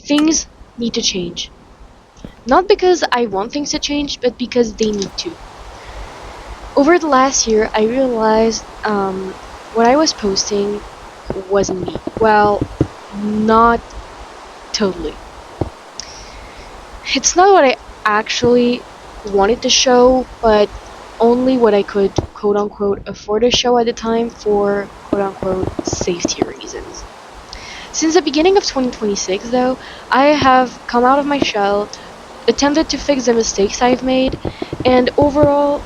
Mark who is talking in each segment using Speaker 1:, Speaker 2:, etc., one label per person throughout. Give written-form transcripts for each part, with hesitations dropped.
Speaker 1: things need to change. Not because I want things to change, but because they need to. Over the last year, I realized what I was posting wasn't me. Well, not totally. It's not what I actually wanted to show, but only what I could quote unquote afford to show at the time for quote unquote safety reasons. Since the beginning of 2026, though, I have come out of my shell, attempted to fix the mistakes I've made, and overall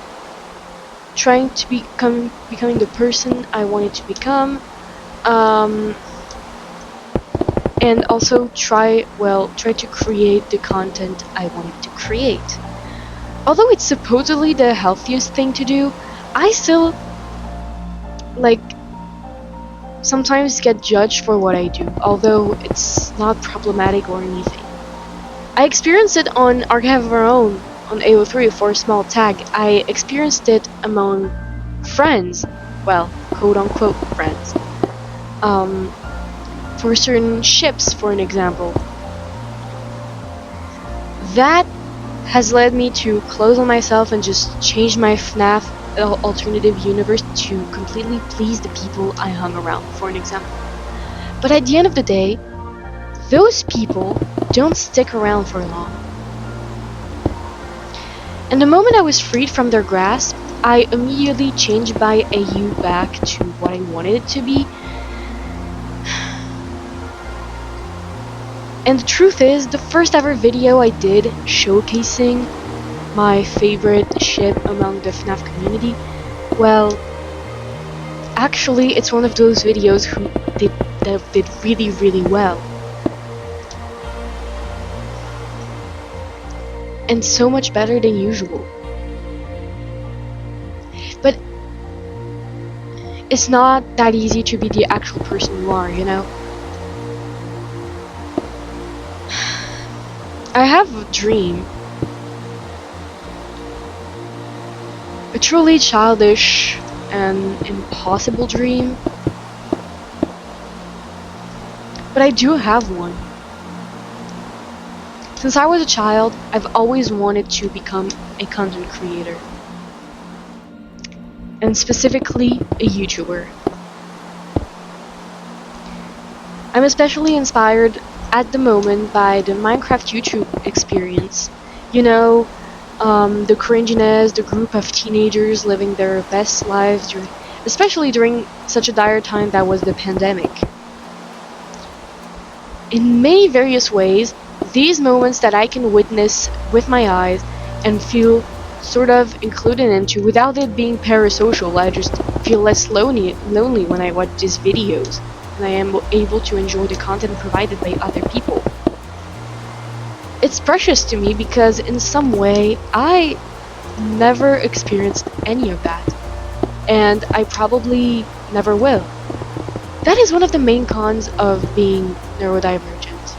Speaker 1: trying to becoming the person I wanted to become, um, and also try to create the content I wanted to create. Although it's supposedly the healthiest thing to do, I still like sometimes get judged for what I do, although it's not problematic or anything. I experienced it on Archive of Our Own on AO3 for a small tag. I experienced it among friends, well, quote unquote friends, um, for certain ships, for an example. That has led me to close on myself and just change my FNAF alternative universe to completely please the people I hung around, for an example. But at the end of the day, those people don't stick around for long. And the moment I was freed from their grasp, I immediately changed my AU back to what I wanted it to be. And the truth is, the first ever video I did showcasing my favorite ship among the FNAF community, well, actually it's one of those videos that did really, really well. And so much better than usual. But it's not that easy to be the actual person you are, you know? I have a dream. A truly childish and impossible dream. But I do have one. Since I was a child, I've always wanted to become a content creator. And specifically, a YouTuber. I'm especially inspired at the moment by the Minecraft YouTube experience. You know, the cringiness, the group of teenagers living their best lives, especially during such a dire time that was the pandemic. In many various ways, these moments that I can witness with my eyes and feel sort of included into without it being parasocial, I just feel less lonely when I watch these videos and I am able to enjoy the content provided by other people. It's precious to me because in some way I never experienced any of that, and I probably never will. That is one of the main cons of being neurodivergent,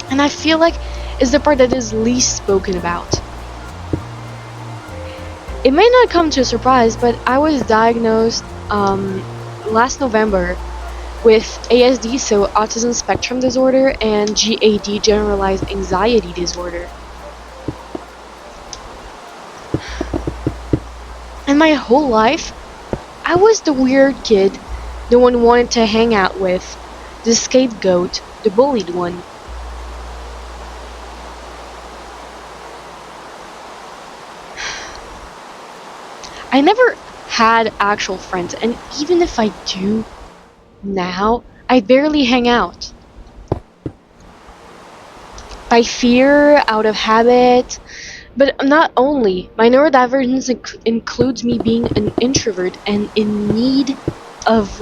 Speaker 1: and I feel like is the part that is least spoken about. It may not come to a surprise, but I was diagnosed last November with ASD, so autism spectrum disorder, and GAD, generalized anxiety disorder. And my whole life, I was the weird kid no one wanted to hang out with, the scapegoat, the bullied one. I never had actual friends, and even if I do now, I barely hang out. By fear, out of habit, but not only. My neurodivergence includes me being an introvert and in need of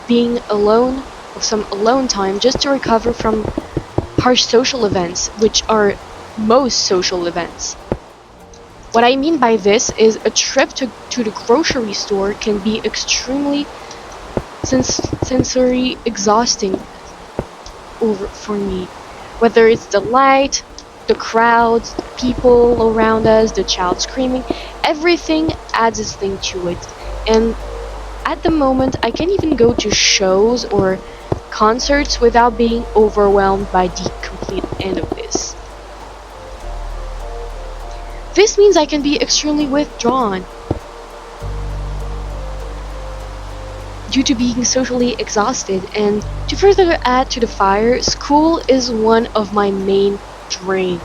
Speaker 1: being alone, of some alone time, just to recover from harsh social events, which are most social events. What I mean by this is a trip to the grocery store can be extremely sensory exhausting for me. Whether it's the light, the crowds, the people around us, the child screaming, everything adds its thing to it. And at the moment, I can't even go to shows or concerts without being overwhelmed by the complete end of this. This means I can be extremely withdrawn due to being socially exhausted, and to further add to the fire, school is one of my main drain.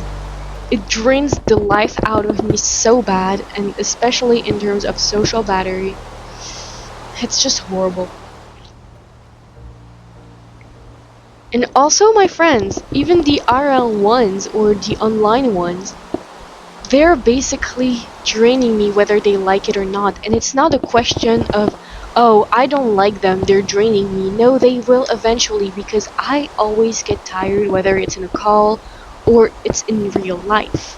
Speaker 1: It drains the life out of me so bad, and especially in terms of social battery, it's just horrible. And also my friends, even the RL ones or the online ones, they're basically draining me whether they like it or not. And it's not a question of, oh, I don't like them, they're draining me. No, they will eventually, because I always get tired whether it's in a call or it's in real life.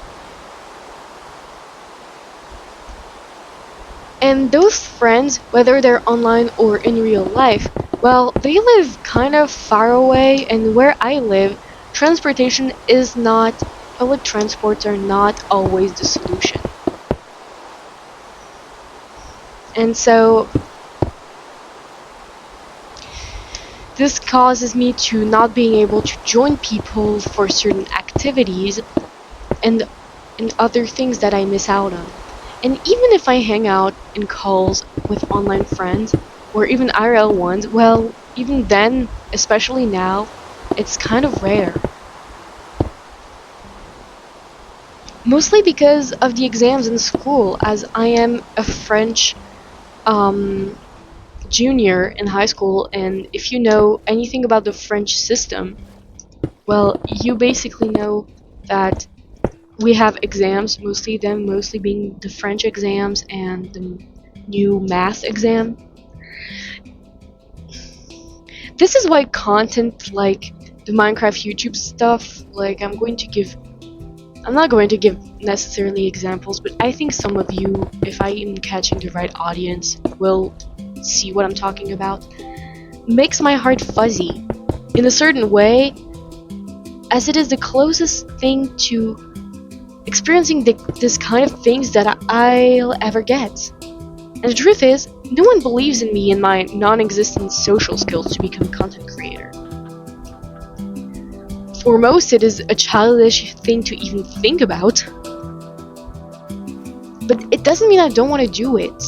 Speaker 1: And those friends, whether they're online or in real life, well, they live kind of far away, and where I live, transportation is not, public transports are not always the solution. And so, this causes me to not being able to join people for certain activities and other things that I miss out on. And even if I hang out in calls with online friends, or even IRL ones, well, even then, especially now, it's kind of rare. Mostly because of the exams in school, as I am a French junior in high school, and if you know anything about the French system, well, you basically know that we have exams, mostly being the French exams and the new math exam. This is why content like the Minecraft YouTube stuff, like I'm not going to give necessarily examples, but I think some of you, if I am catching the right audience, will see what I'm talking about, makes my heart fuzzy in a certain way, as it is the closest thing to experiencing this kind of things that I'll ever get. And the truth is, no one believes in me and my non-existent social skills to become a content creator. For most, it is a childish thing to even think about. But it doesn't mean I don't want to do it.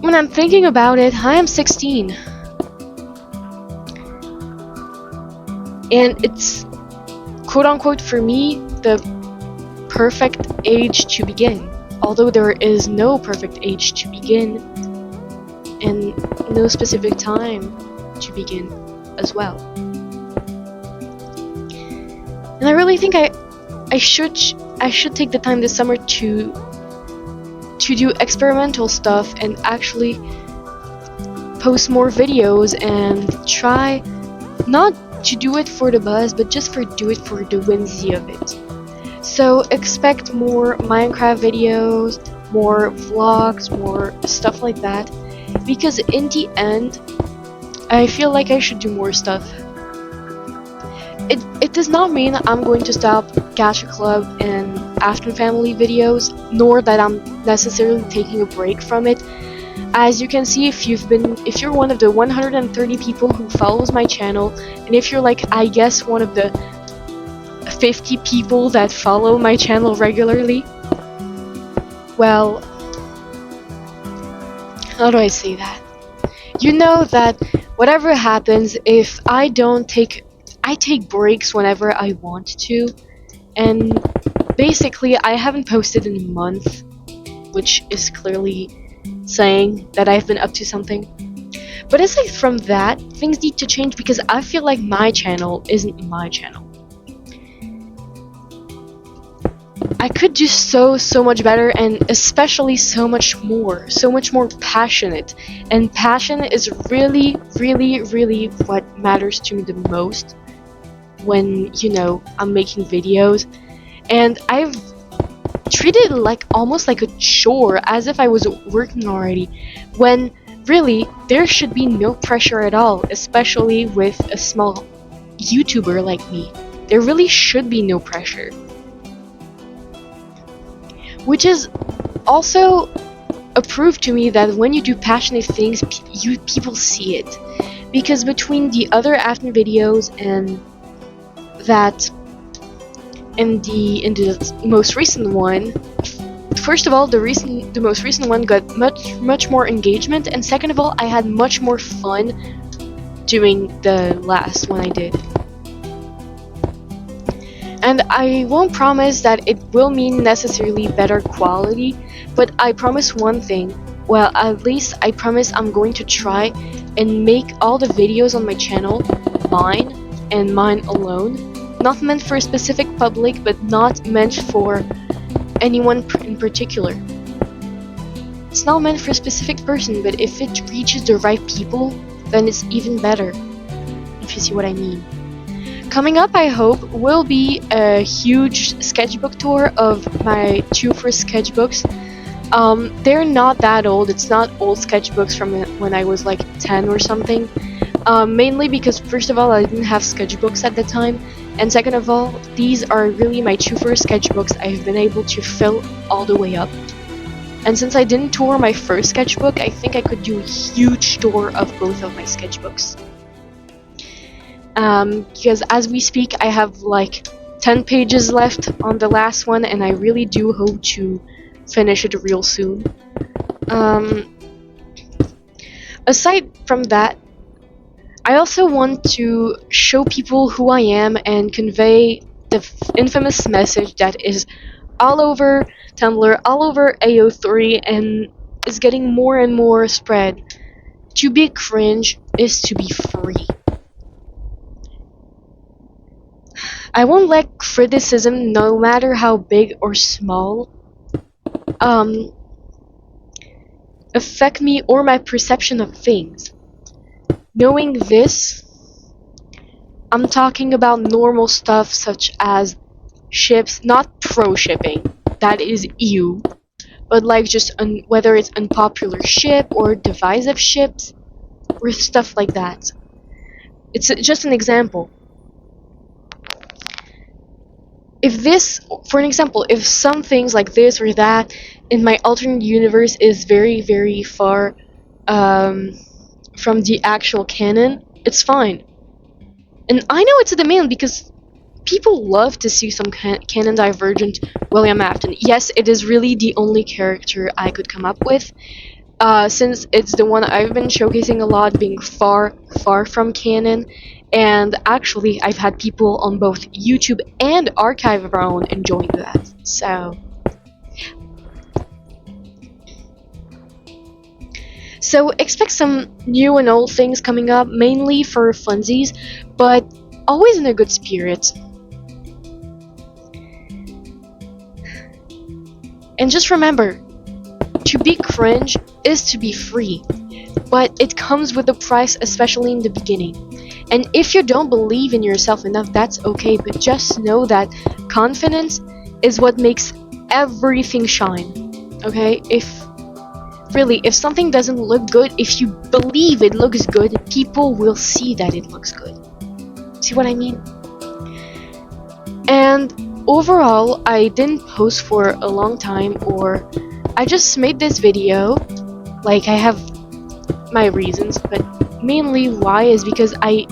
Speaker 1: When I'm thinking about it, I am 16. And it's, quote-unquote, for me, the perfect age to begin. Although there is no perfect age to begin, and no specific time to begin as well. And I really think I should take the time this summer to do experimental stuff and actually post more videos and try not to do it for the buzz, but just do it for the whimsy of it. So expect more Minecraft videos, more vlogs, more stuff like that, because in the end, I feel like I should do more stuff. It does not mean I'm going to stop Gacha Club and Afton Family videos, nor that I'm necessarily taking a break from it. As you can see, if you're one of the 130 people who follows my channel, and if you're like, I guess, one of the 50 people that follow my channel regularly, well, how do I say that? You know that whatever happens, if I take breaks whenever I want to, and basically I haven't posted in a month, which is clearly saying that I've been up to something. But aside from that, things need to change because I feel like my channel isn't my channel. I could do so much better, and especially so much more passionate. And passion is really what matters to me the most when, I'm making videos. And I've treated it like almost like a chore, as if I was working already, when really there should be no pressure at all, especially with a small YouTuber like me. There really should be no pressure. Which is also a proof to me that when you do passionate things, people see it. because between the other afternoon videos and that and the most recent one, first of all, the most recent one got much more engagement, and second of all, I had much more fun doing the last one I did. And I won't promise that it will mean necessarily better quality, but I promise one thing. Well, at least I promise I'm going to try and make all the videos on my channel mine and mine alone. Not meant for a specific public, but not meant for anyone in particular. It's not meant for a specific person, but if it reaches the right people, then it's even better, if you see what I mean. Coming up, I hope, will be a huge sketchbook tour of my two first sketchbooks. They're not that old. It's not old sketchbooks from when I was like 10 or something. Mainly because, first of all, I didn't have sketchbooks at the time, and second of all, these are really my two first sketchbooks I've been able to fill all the way up. And since I didn't tour my first sketchbook, I think I could do a huge tour of both of my sketchbooks. Because as we speak, I have like 10 pages left on the last one, and I really do hope to finish it real soon. Aside from that, I also want to show people who I am and convey the infamous message that is all over Tumblr, all over AO3, and is getting more and more spread. To be cringe is to be free. I won't let criticism, no matter how big or small, affect me or my perception of things. Knowing this, I'm talking about normal stuff such as ships, not pro shipping, that is ew, but like just whether it's unpopular ship or divisive ships or stuff like that. It's just an example. If this, for an example, if some things like this or that in my alternate universe is very, very far from the actual canon, it's fine. And I know it's a demand because people love to see some canon divergent William Afton. Yes, it is really the only character I could come up with, since it's the one I've been showcasing a lot, being far, far from canon. And actually, I've had people on both YouTube and Archive of Our Own enjoying that. So expect some new and old things coming up, mainly for funsies, but always in a good spirit. And just remember, to be cringe is to be free, but it comes with a price, especially in the beginning. And if you don't believe in yourself enough, that's okay, but just know that confidence is what makes everything shine. Okay? If something doesn't look good, if you believe it looks good, people will see that it looks good. See what I mean? And overall, I didn't post for a long time, or I just made this video. Like, I have my reasons, but mainly why is because I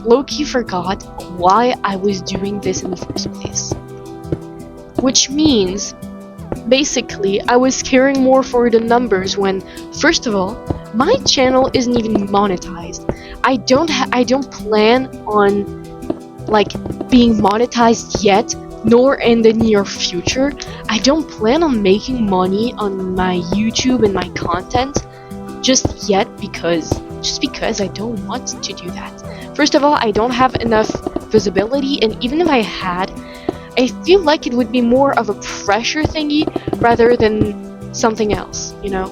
Speaker 1: low-key forgot why I was doing this in the first place. Which means, basically, I was caring more for the numbers when, first of all, my channel isn't even monetized. I don't plan on like being monetized yet, nor in the near future. I don't plan on making money on my YouTube and my content just yet because I don't want to do that. First of all, I don't have enough visibility, and even if I had, I feel like it would be more of a pressure thingy rather than something else, you know?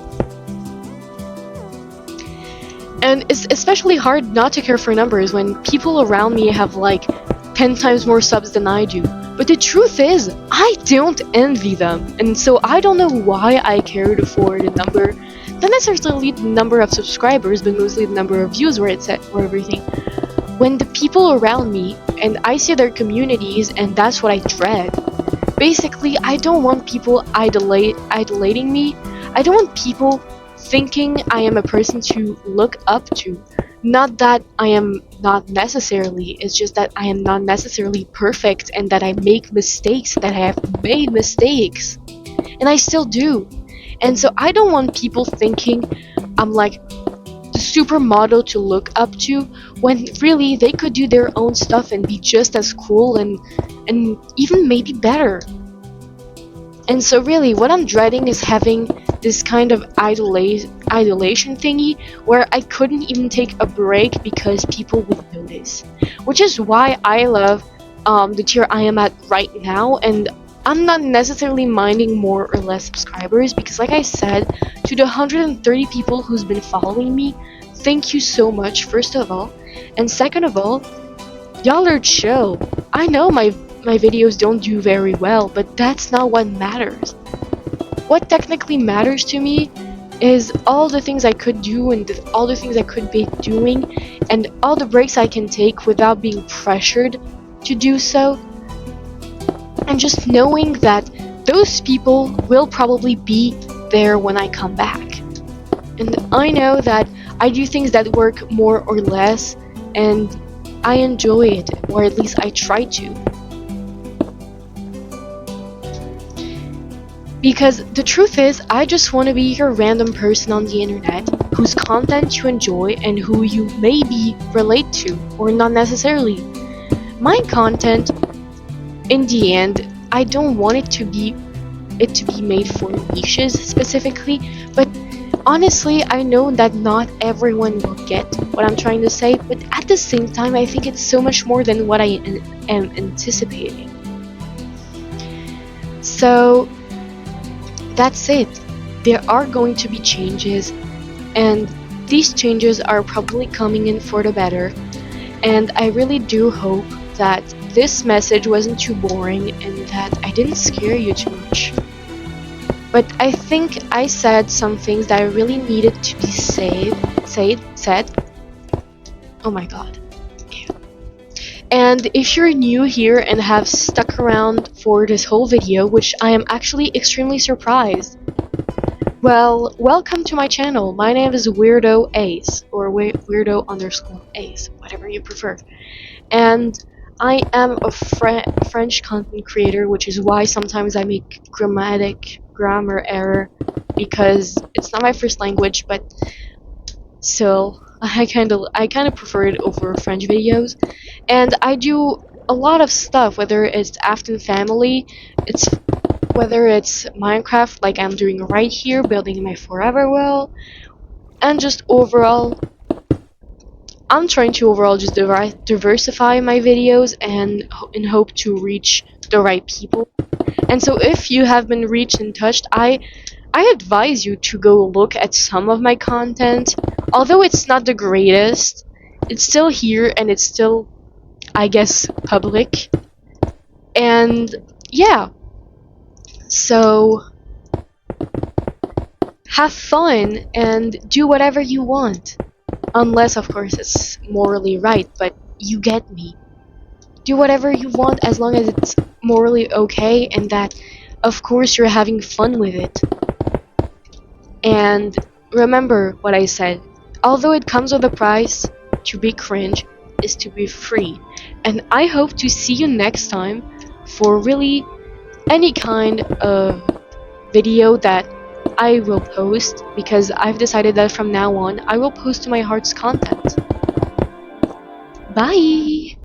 Speaker 1: And it's especially hard not to care for numbers when people around me have like 10 times more subs than I do. But the truth is, I don't envy them, and so I don't know why I cared for the number. Not necessarily the number of subscribers, but mostly the number of views or everything. When the people around me, and I see their communities, and that's what I dread. Basically, I don't want people idolating me. I don't want people thinking I am a person to look up to. Not that I am not necessarily, it's just that I am not necessarily perfect and that I make mistakes, that I have made mistakes. And I still do. And so I don't want people thinking I'm like the supermodel to look up to when really they could do their own stuff and be just as cool and even maybe better. And so really what I'm dreading is having this kind of idolation thingy where I couldn't even take a break because people would notice. Which is why I love the tier I am at right now, and I'm not necessarily minding more or less subscribers because like I said, to the 130 people who's been following me, thank you so much first of all. And second of all, y'all are chill. I know my videos don't do very well, but that's not what matters. What technically matters to me is all the things I could do and all the things I could be doing and all the breaks I can take without being pressured to do so, and just knowing that those people will probably be there when I come back. And I know that I do things that work more or less, and I enjoy it, or at least I try to. Because the truth is, I just want to be your random person on the internet whose content you enjoy and who you maybe relate to, or not necessarily. My content, in the end, I don't want it to be made for niches specifically, but honestly, I know that not everyone will get what I'm trying to say, but at the same time, I think it's so much more than what I am anticipating. So, that's it. There are going to be changes, and these changes are probably coming in for the better. And I really do hope that this message wasn't too boring and that I didn't scare you too much. But I think I said some things that I really needed to be said. Oh my god. And if you're new here and have stuck around for this whole video, which I am actually extremely surprised, well, welcome to my channel. My name is Weirdo Ace, or Weirdo underscore Ace, whatever you prefer. And I am a French content creator, which is why sometimes I make grammar error, because it's not my first language, but still, I kind of prefer it over French videos. And I do a lot of stuff, whether it's Afton Family, whether it's Minecraft, like I'm doing right here, building my forever world, and just overall, I'm trying to overall just diversify my videos and in hope to reach the right people. And so if you have been reached and touched, I advise you to go look at some of my content. Although it's not the greatest, it's still here and it's still, I guess, public. And yeah, so have fun and do whatever you want. Unless, of course, it's morally right, but you get me. Do whatever you want as long as it's morally okay and that, of course, you're having fun with it. And remember what I said. Although it comes with a price, to be cringe is to be free. And I hope to see you next time for really any kind of video that I will post, because I've decided that from now on I will post to my heart's content. Bye!